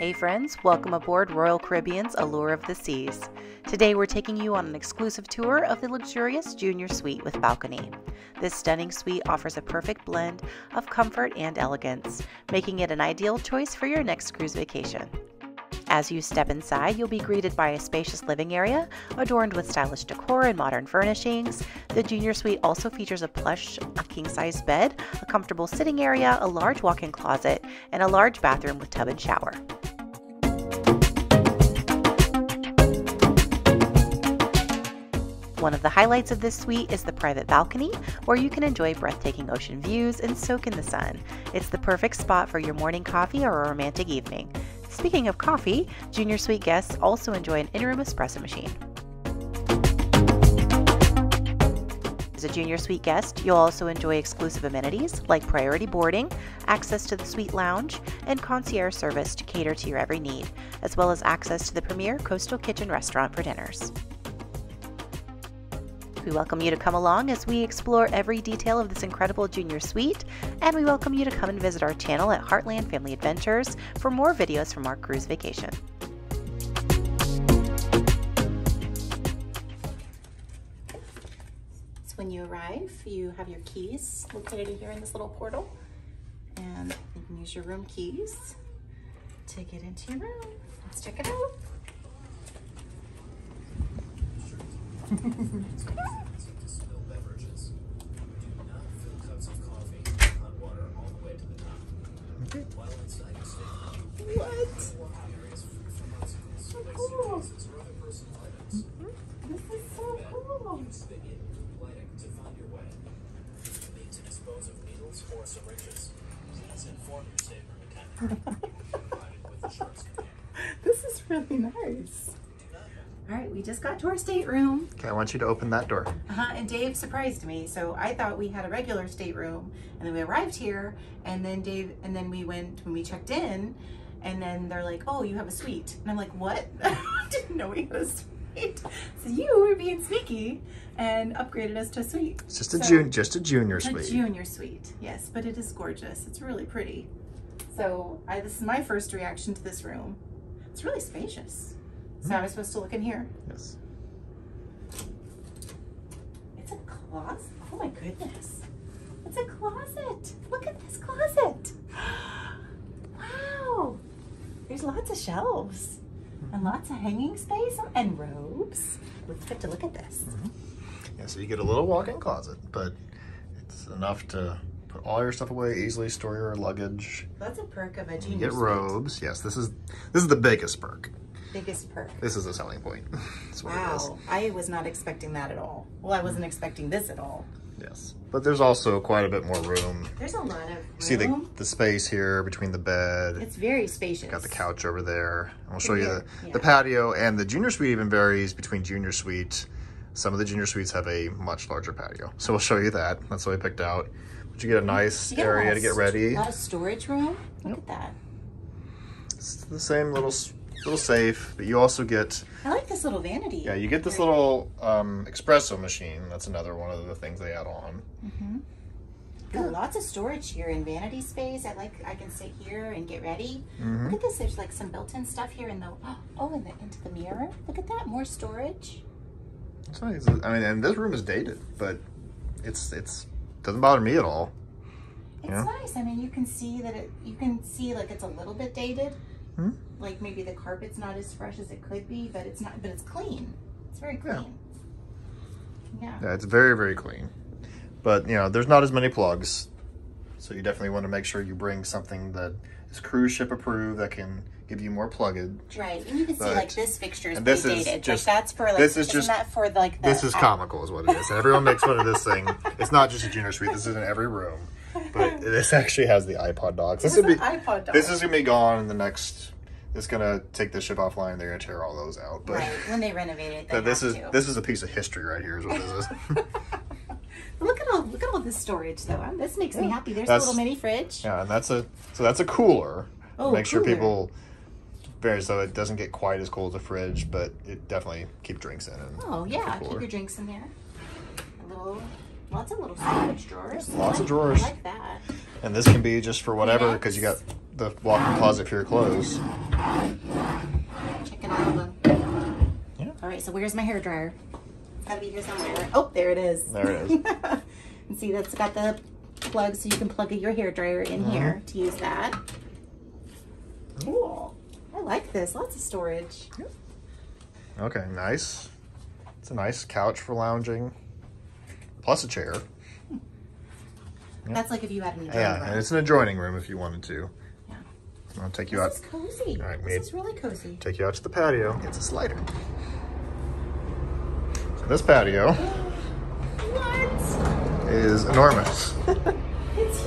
Hey friends, welcome aboard Royal Caribbean's Allure of the Seas. Today we're taking you on an exclusive tour of the luxurious Junior Suite with balcony. This stunning suite offers a perfect blend of comfort and elegance, making it an ideal choice for your next cruise vacation. As you step inside, you'll be greeted by a spacious living area adorned with stylish decor and modern furnishings. The Junior Suite also features a plush king-size bed, a comfortable sitting area, a large walk-in closet, and a large bathroom with tub and shower. One of the highlights of this suite is the private balcony, where you can enjoy breathtaking ocean views and soak in the sun. It's the perfect spot for your morning coffee or a romantic evening. Speaking of coffee, Junior Suite guests also enjoy an in-room espresso machine. As a Junior Suite guest, you'll also enjoy exclusive amenities like priority boarding, access to the suite lounge, and concierge service to cater to your every need, as well as access to the premier Coastal Kitchen restaurant for dinners. We welcome you to come along as we explore every detail of this incredible Junior Suite, and we welcome you to come and visit our channel at Heartland Family Adventures for more videos from our cruise vacation. So when you arrive, you have your keys located here in this little portal, and you can use your room keys to get into your room. Let's check it out. What? So cool. This is so cool. This is really nice. All right, we just got to our stateroom. Okay, I want you to open that door. And Dave surprised me. So I thought we had a regular stateroom, and then we arrived here, and then we went when we checked in, and then they're like, "Oh, you have a suite," and I'm like, "What?" I didn't know we had a suite. So you were being sneaky and upgraded us to a suite. It's just a just a junior suite. A junior suite, yes, but it is gorgeous. It's really pretty. So this is my first reaction to this room. It's really spacious. So I was supposed to look in here. Yes. It's a closet. Oh my goodness. It's a closet. Look at this closet. Wow. There's lots of shelves and lots of hanging space and robes. Let's get to look at this. Yeah, so you get a little walk-in closet, but it's enough to put all your stuff away, easily store your luggage. That's a perk of a junior You get suite. robes. Yes, this is the biggest perk. Biggest perk. This is a selling point. That's what it is. Wow, I was not expecting that at all. Well, I wasn't expecting this at all. Yes, but there's also quite a bit more room. There's a lot of room. See the space here between the bed. It's very spacious. Got the couch over there. And we'll show you the patio, and the Junior Suite even varies between Junior Suite. Some of the Junior Suites have a much larger patio. So we'll show you that. That's what I picked out. But you get a nice area to get ready. A lot of storage room. Look at that. It's the same little safe, but you also get... I like this little vanity. Yeah, you get this little espresso machine. That's another one of the things they add on. Got lots of storage here and vanity space. I can sit here and get ready. Look at this. There's like some built-in stuff here in the into the mirror. Look at that. More storage. It's nice. I mean, and this room is dated, but it's doesn't bother me at all. It's nice. I mean, you can see that like it's a little bit dated. Like maybe the carpet's not as fresh as it could be, but it's not. But it's clean. It's very clean. Yeah, it's very, very clean. But, you know, there's not as many plugs. So you definitely want to make sure you bring something that is cruise ship approved that can give you more pluggage. Right. And you can see like this fixture is this dated. Is just, like that's for like, isn't that for like the... This is comical is what it is. And everyone makes fun of this thing. It's not just a Junior Suite. This is in every room. But this actually has the iPod docks. This is going to be gone in the next... It's going to take this ship offline. They're going to tear all those out. But right. When they renovate it, this is a piece of history right here is what this is. Look at all this storage though. This makes me happy. There's a little mini fridge. Yeah, and that's a cooler. Oh, make sure people so it doesn't get quite as cold as a fridge, but it definitely keep drinks in. Oh yeah, keep your drinks in there. Lots of little storage drawers. Lots of drawers. I like that. And this can be just for whatever, because you got the walk-in closet for your clothes. Checking all of them. Yeah. All right, so where's my hairdryer? It's gotta be here somewhere. Oh, there it is. There it is. And see, that's got the plug, so you can plug your hairdryer in here to use that. Cool. I like this. Lots of storage. Yep. Okay, nice. It's a nice couch for lounging, plus a chair. Yep. That's like if you had an adjoining room. And it's an adjoining room if you wanted to. Yeah. I'll take you out. This is cozy. All right, this is really cozy. Take you out to the patio. It's a slider. So this patio is enormous. It's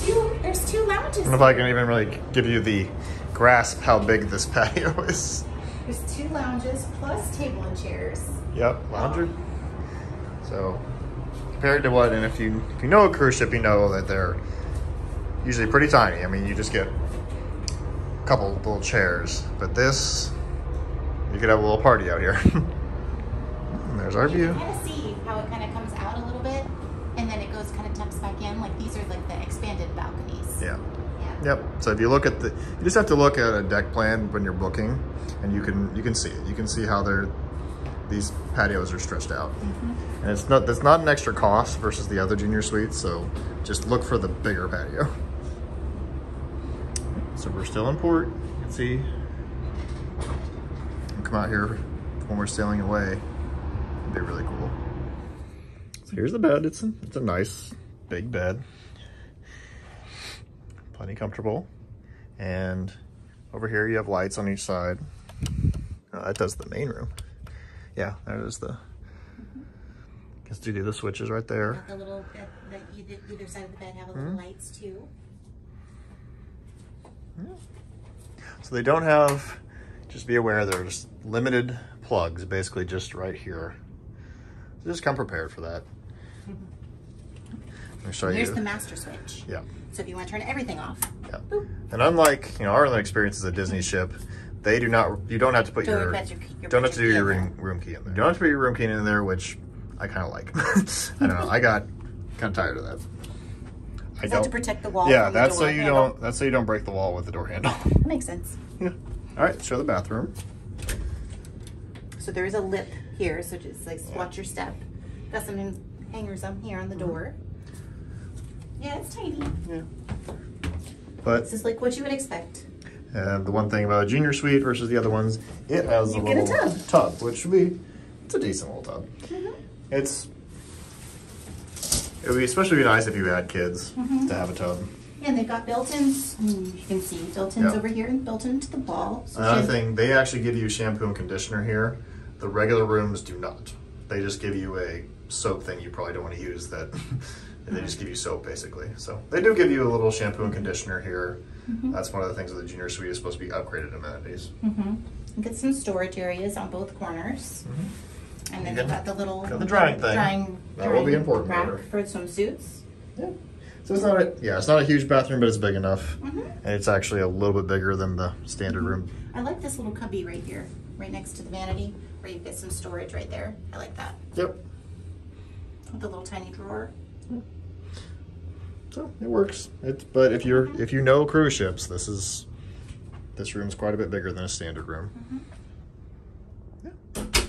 huge. There's 2 lounges. I don't know if I can even really give you the grasp how big this patio is. There's 2 lounges plus table and chairs. Yep, lounger. So compared to what, and if you know a cruise ship, you know that they're usually pretty tiny. I mean, you just get a couple little chairs, but this, you could have a little party out here. And there's our view. You can kind of see how it kind of comes out a little bit, and then it goes kind of tucks back in. Like these are like the expanded balconies. Yeah. Yep. So if you look at you just have to look at a deck plan when you're booking, and you can see it. You can see how these patios are stretched out. And that's not an extra cost versus the other junior suites, so just look for the bigger patio. So we're still in port. You can see. We'll come out here when we're sailing away. It'd be really cool. So here's the bed. It's a nice big bed. Plenty comfortable. And over here you have lights on each side. That does the main room. Yeah, that is the. Guess you do the switches right there. The little either side of the bed have a little lights too. So they don't have. Just be aware there's limited plugs, basically just right here. So just come prepared for that. Let me show you. Here's the master switch. Yeah. So if you want to turn everything off. Yeah. Boop. And unlike our other experience as a Disney ship, they do not. You don't have to put your don't have to do your room key in there. You don't have to put your room key in there, which I kind of like. I don't know. I got kind of tired of that. Is that to protect the wall? Yeah, that's so you don't. That's so you don't break the wall with the door handle. That makes sense. Yeah. All right. Show the bathroom. So there is a lip here, so just like watch your step. Got some hangers on here on the door. Yeah, it's tiny. Yeah. But this is like what you would expect. And the one thing about a junior suite versus the other ones, it has a little tub, which would be, it's a decent little tub. It would be especially be nice if you had kids to have a tub. Yeah, and they've got built-ins. You can see built-ins over here and built into the wall. So another thing, they actually give you shampoo and conditioner here. The regular rooms do not. They just give you a soap thing you probably don't want to use that. And they just give you soap basically. So they do give you a little shampoo and conditioner here. That's one of the things of the junior suite is supposed to be upgraded amenities. You get some storage areas on both corners. And then you've got the little drying thing. That will be important rack for swimsuits. Yeah. So it's not a huge bathroom, but it's big enough. And it's actually a little bit bigger than the standard room. I like this little cubby right here, right next to the vanity, where you get some storage right there. I like that. Yep. With the little tiny drawer. So it works. But if you know cruise ships, this room's quite a bit bigger than a standard room. Yeah,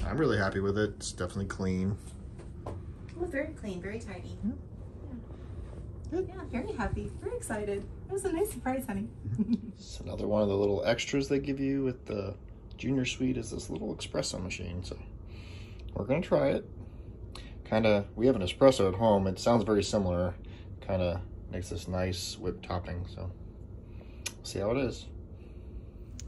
I'm really happy with it. It's definitely clean. Oh, very clean, very tidy. Yeah, very happy, very excited. It was a nice surprise, honey. It's another one of the little extras they give you with the junior suite is this little espresso machine. So we're gonna try it. We have an espresso at home. It sounds very similar. Kind of makes this nice whipped topping. So we'll see how it is.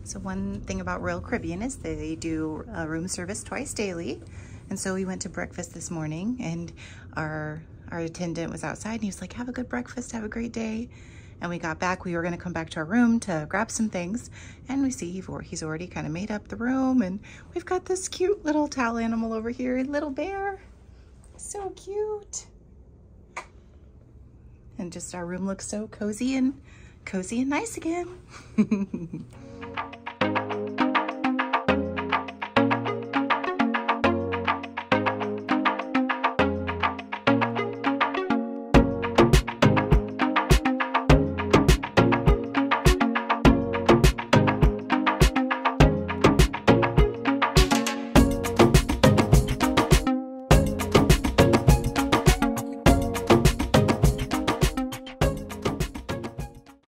So one thing about Royal Caribbean is they do room service twice daily. And so we went to breakfast this morning and our attendant was outside and he was like, have a good breakfast, have a great day. And we got back, we were gonna come back to our room to grab some things. And we see he's already kind of made up the room and we've got this cute little towel animal over here, a little bear. So cute. And just our room looks so cozy and nice again.